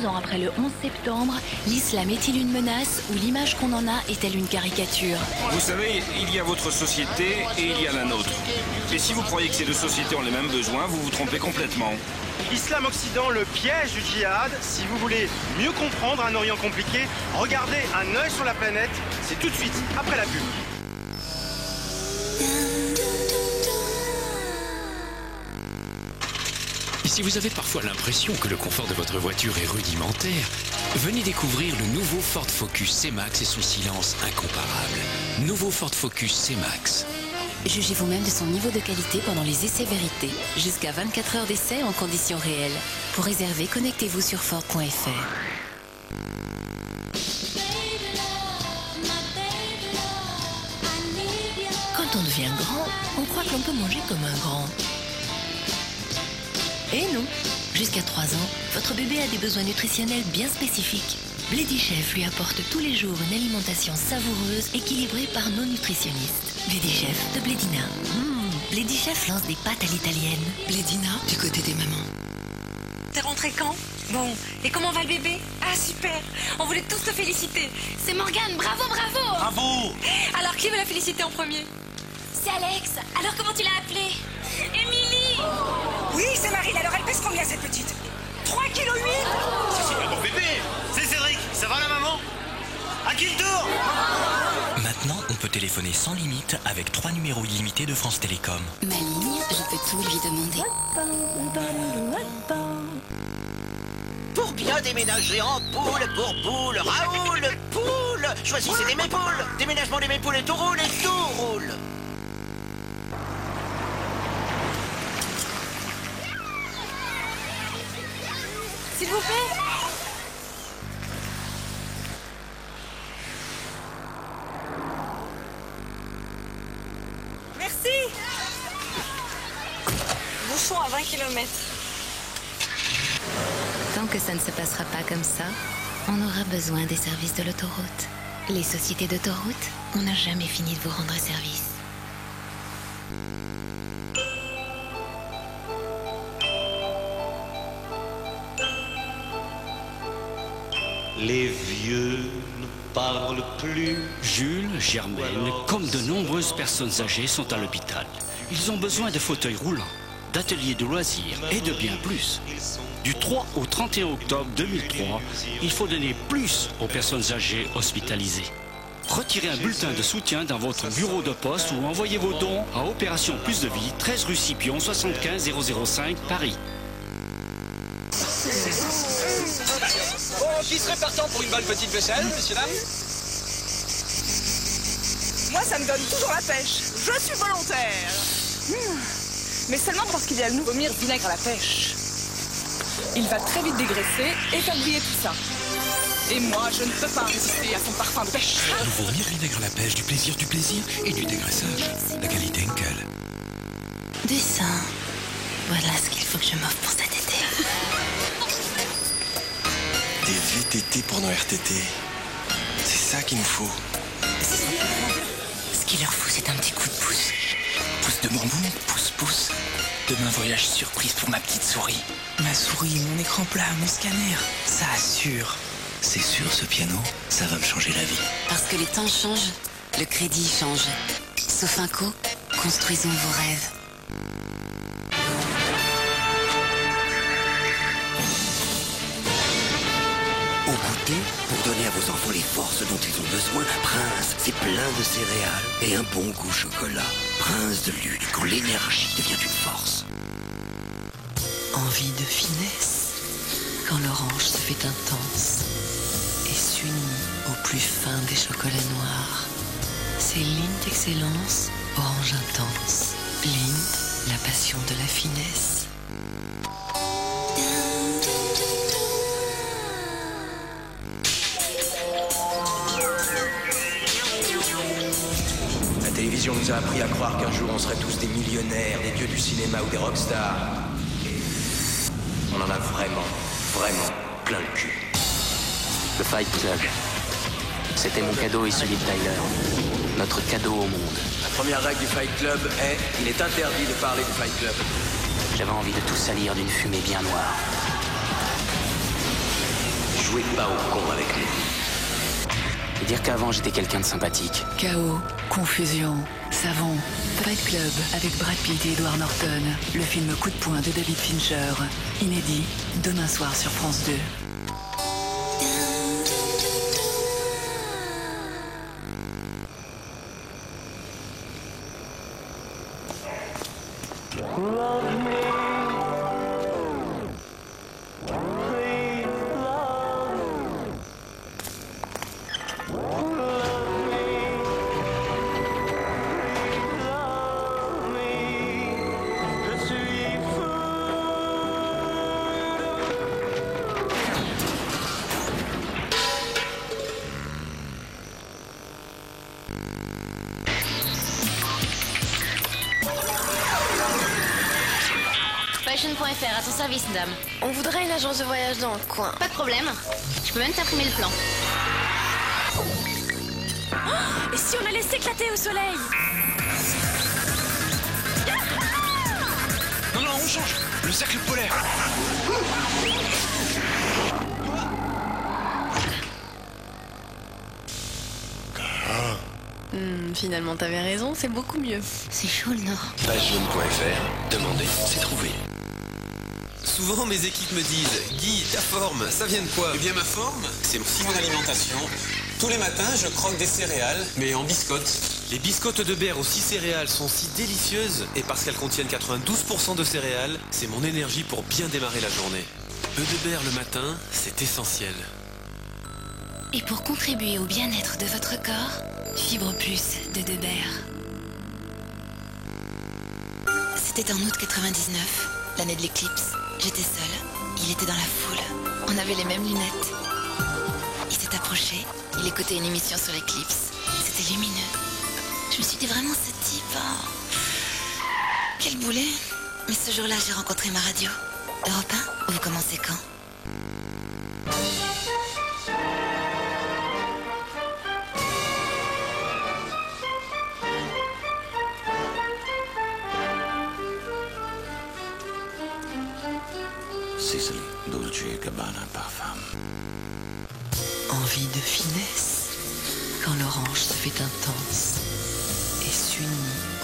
2 ans après le 11 septembre, l'islam est-il une menace ou l'image qu'on en a est-elle une caricature? Vous savez, il y a votre société et il y a la nôtre. Et si vous croyez que ces deux sociétés ont les mêmes besoins, vous vous trompez complètement. Islam-Occident, le piège du djihad. Si vous voulez mieux comprendre un Orient compliqué, regardez Un œil sur la planète. C'est tout de suite, après la pub. Et si vous avez parfois l'impression que le confort de votre voiture est rudimentaire, venez découvrir le nouveau Ford Focus C-Max et son silence incomparable. Nouveau Ford Focus C-Max. Jugez vous-même de son niveau de qualité pendant les essais vérité. Jusqu'à 24 heures d'essai en conditions réelles. Pour réserver, connectez-vous sur Ford.fr. Quand on devient grand, on croit que l'on peut manger comme un grand. Et non, jusqu'à 3 ans, votre bébé a des besoins nutritionnels bien spécifiques. Bledy Chef lui apporte tous les jours une alimentation savoureuse, équilibrée par nos nutritionnistes. Bledy Chef de Bledina. Bledy Chef lance des pâtes à l'italienne. Bledina, du côté des mamans. T'es rentré quand? Bon, et comment va le bébé? Ah super, on voulait tous te féliciter. C'est Morgane, bravo, bravo! Bravo! Alors qui veut la féliciter en premier? C'est Alex, alors comment tu l'as appelée? Émilie! Oui, c'est Marine, alors elle pèse combien cette petite? 3,8 kg. C'est pas mon bébé! C'est Cédric! Ça va la maman? À qui le tour? Maintenant, on peut téléphoner sans limite avec 3 numéros illimités de France Télécom. Ma ligne, je peux tout lui demander. Pour bien déménager en poule pour poule, Raoul, poule. Choisissez des mépoules. Déménagement des mépoules et tout roule et tout roule. S'il vous plaît. Merci. Bouchon à 20 km. Tant que ça ne se passera pas comme ça, on aura besoin des services de l'autoroute. Les sociétés d'autoroute, on n'a jamais fini de vous rendre service. Les vieux ne parlent plus. Jules, Germaine, comme de nombreuses personnes âgées sont à l'hôpital. Ils ont besoin de fauteuils roulants, d'ateliers de loisirs et de bien plus. Du 3 au 31 octobre 2003, il faut donner plus aux personnes âgées hospitalisées. Retirez un bulletin de soutien dans votre bureau de poste ou envoyez vos dons à Opération Plus de Vie, 13 rue Scipion, 75 005, Paris. Bon, qui serait partant pour une bonne petite vaisselle, messieurs, dames? Moi, ça me donne toujours la pêche. Je suis volontaire. Mais seulement parce qu'il y a le nouveau Mire vinaigre à la pêche. Il va très vite dégraisser et faire briller tout ça. Et moi, je ne peux pas résister à son parfum de pêche. Nouveau Mire vinaigre à la pêche, du plaisir et du dégraissage. La qualité Henkel. Dessin. Voilà ce qu'il faut que je m'offre pour cet été. Des VTT pour nos RTT. C'est ça qu'il nous faut. Ce qu'il leur faut, c'est un petit coup de pouce. Pouce de bonbon, pouce. Demain, voyage surprise pour ma petite souris. Ma souris, mon écran plat, mon scanner, ça assure. C'est sûr, ce piano, ça va me changer la vie. Parce que les temps changent, le crédit change. Sofinco, construisons vos rêves. Au goûter, pour donner à vos enfants les forces dont ils ont besoin, Prince, c'est plein de céréales et un bon goût chocolat. Prince de lune, quand l'énergie devient une force. Envie de finesse, quand l'orange se fait intense et s'unit au plus fin des chocolats noirs. C'est Lindt Excellence, orange intense. Lindt, la passion de la finesse. La télévision nous a appris à croire qu'un jour on serait tous des millionnaires, des dieux du cinéma ou des rockstars. On en a vraiment plein le cul. Le Fight Club. C'était mon cadeau et celui de Tyler. Notre cadeau au monde. La première règle du Fight Club est il est interdit de parler du Fight Club. J'avais envie de tout salir d'une fumée bien noire. jouez pas au con avec nous. Et dire qu'avant j'étais quelqu'un de sympathique. Chaos, confusion, savon, Fight Club avec Brad Pitt et Edward Norton. Le film Coup de poing de David Fincher. Inédit, demain soir sur France 2. Fashion.fr, à ton service, dame. On voudrait une agence de voyage dans le coin. Pas de problème. Je peux même t'imprimer le plan. Oh, et si on allait s'éclater au soleil? Non, on change. Le cercle polaire. Finalement, t'avais raison, c'est beaucoup mieux. C'est chaud le Nord. Pagejaune.fr, demandez, c'est trouvé. Souvent, mes équipes me disent « Guy, ta forme, ça vient de quoi ?» Eh bien, ma forme, c'est aussi mon alimentation. Tous les matins, je croque des céréales, mais en biscottes. Les biscottes de Berre aux 6 céréales sont si délicieuses, et parce qu'elles contiennent 92% de céréales, c'est mon énergie pour bien démarrer la journée. Œufs de Berre le matin, c'est essentiel. Et pour contribuer au bien-être de votre corps, Fibre Plus de Berre. C'était en août 99, l'année de l'éclipse. J'étais seule, il était dans la foule. On avait les mêmes lunettes. Il s'est approché, il écoutait une émission sur l'éclipse. C'était lumineux. Je me suis dit vraiment ce type. Oh. Quel boulet. Mais ce jour-là, j'ai rencontré ma radio. Europe 1, vous commencez quand? Sicily, Dolce & Gabbana Parfum. Envie de finesse, quand l'orange se fait intense et s'unit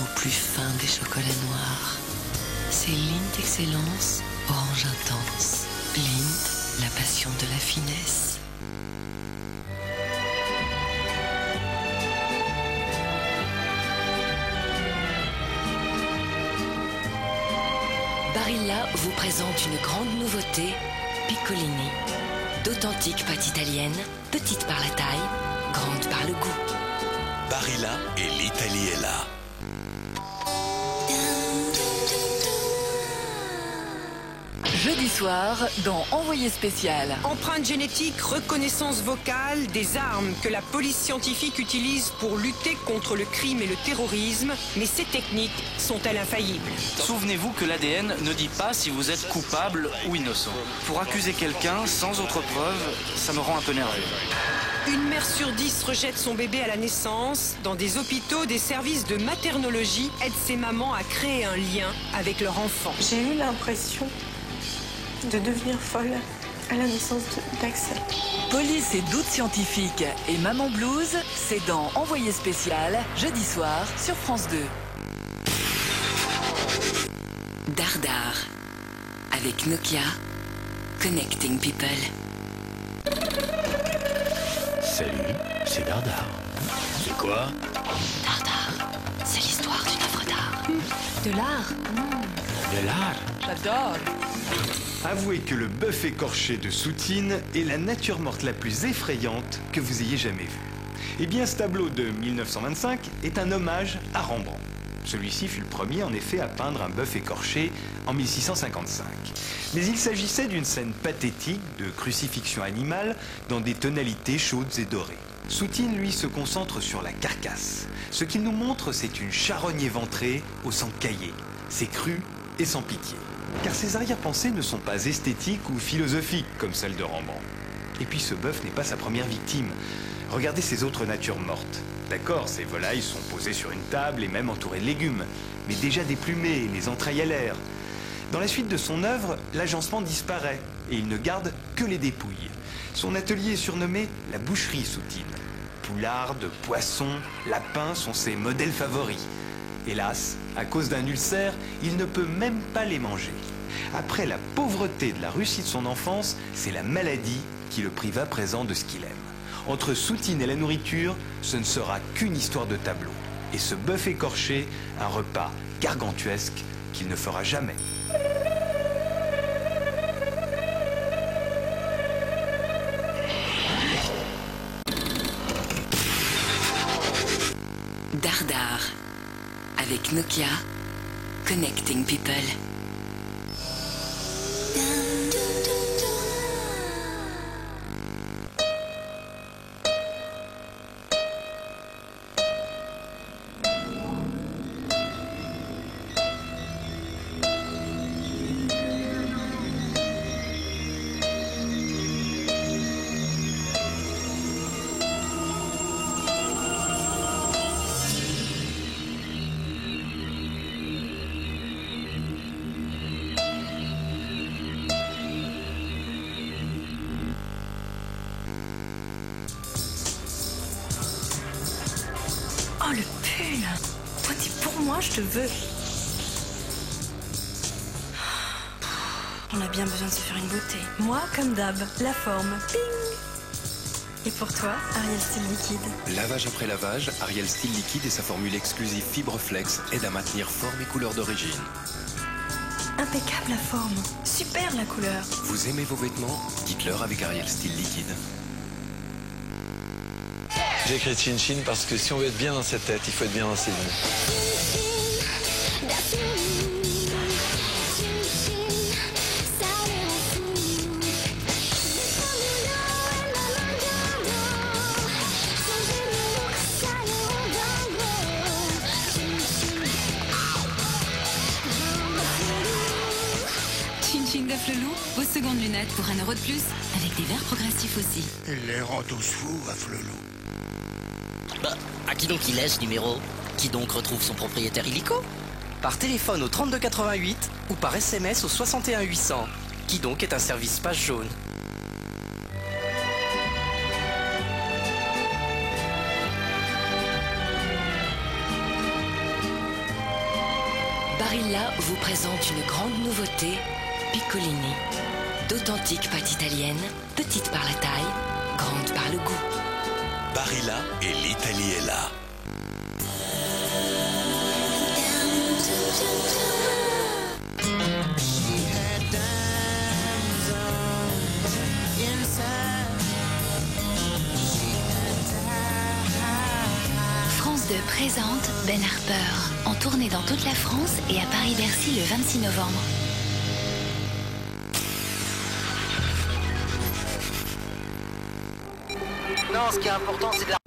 au plus fin des chocolats noirs. C'est Lindt Excellence, orange intense. Lindt, la passion de la finesse. Barilla vous présente une grande nouveauté, Piccolini. D'authentiques pâtes italiennes, petites par la taille, grandes par le goût. Barilla et l'Italie est là. Jeudi soir, dans Envoyé spécial. Empreinte génétique, reconnaissance vocale, des armes que la police scientifique utilise pour lutter contre le crime et le terrorisme. Mais ces techniques sont-elles infaillibles? Souvenez-vous que l'ADN ne dit pas si vous êtes coupable ou innocent. Pour accuser quelqu'un sans autre preuve, ça me rend un peu nerveux. Une mère sur 10 rejette son bébé à la naissance. Dans des hôpitaux, des services de maternologie aident ces mamans à créer un lien avec leur enfant. J'ai eu l'impression de devenir folle à la naissance d'Axel. Police et doute scientifique et Maman Blues, c'est dans Envoyé spécial, jeudi soir sur France 2. Dardar, avec Nokia, Connecting People. Salut, c'est Dardar. C'est quoi? Dardar, c'est l'histoire d'une œuvre d'art. De l'art. De l'art. J'adore. Avouez que le bœuf écorché de Soutine est la nature morte la plus effrayante que vous ayez jamais vue. Eh bien, ce tableau de 1925 est un hommage à Rembrandt. Celui-ci fut le premier, en effet, à peindre un bœuf écorché en 1655. Mais il s'agissait d'une scène pathétique de crucifixion animale dans des tonalités chaudes et dorées. Soutine, lui, se concentre sur la carcasse. Ce qu'il nous montre, c'est une charogne éventrée au sang caillé. C'est cru et sans pitié. Car ses arrière-pensées ne sont pas esthétiques ou philosophiques comme celles de Rembrandt. Et puis ce bœuf n'est pas sa première victime. Regardez ces autres natures mortes. D'accord, ces volailles sont posées sur une table et même entourées de légumes, mais déjà déplumées, les entrailles à l'air. Dans la suite de son œuvre, l'agencement disparaît et il ne garde que les dépouilles. Son atelier est surnommé la boucherie Soutine. Poularde, poissons, lapins sont ses modèles favoris. Hélas, à cause d'un ulcère, il ne peut même pas les manger. Après la pauvreté de la Russie de son enfance, c'est la maladie qui le prive à présent de ce qu'il aime. Entre Soutine et la nourriture, ce ne sera qu'une histoire de tableau. Et ce bœuf écorché, un repas gargantuesque qu'il ne fera jamais. Dardar, avec Nokia, Connecting People. Oh, le pull! Toi, t'es pour moi, je te veux. On a bien besoin de se faire une beauté. Moi, comme d'hab, la forme. Ping! Et pour toi, Ariel Style Liquide. Lavage après lavage, Ariel Style Liquide et sa formule exclusive Fibre Flex aident à maintenir forme et couleur d'origine. Impeccable la forme. Super la couleur. Vous aimez vos vêtements? Dites-leur avec Ariel Style Liquide. J'ai écrit Chin Chin parce que si on veut être bien dans cette tête, il faut être bien dans ses yeux. Chin Chin d'Afflelou, vos secondes lunettes pour 1 € de plus, avec des verres progressifs aussi. Il les rend tous fous, Afflelou. Bah, à qui donc il est ce numéro? Qui donc retrouve son propriétaire illico? Par téléphone au 3288 ou par SMS au 61 800. Qui donc est un service page jaune. Barilla vous présente une grande nouveauté, Piccolini. D'authentiques pâtes italiennes, petites par la taille, grandes par le goût. Barilla et l'Italie est là. France 2 présente Ben Harper, en tournée dans toute la France et à Paris-Bercy le 26 novembre. Non, ce qui est important, c'est de la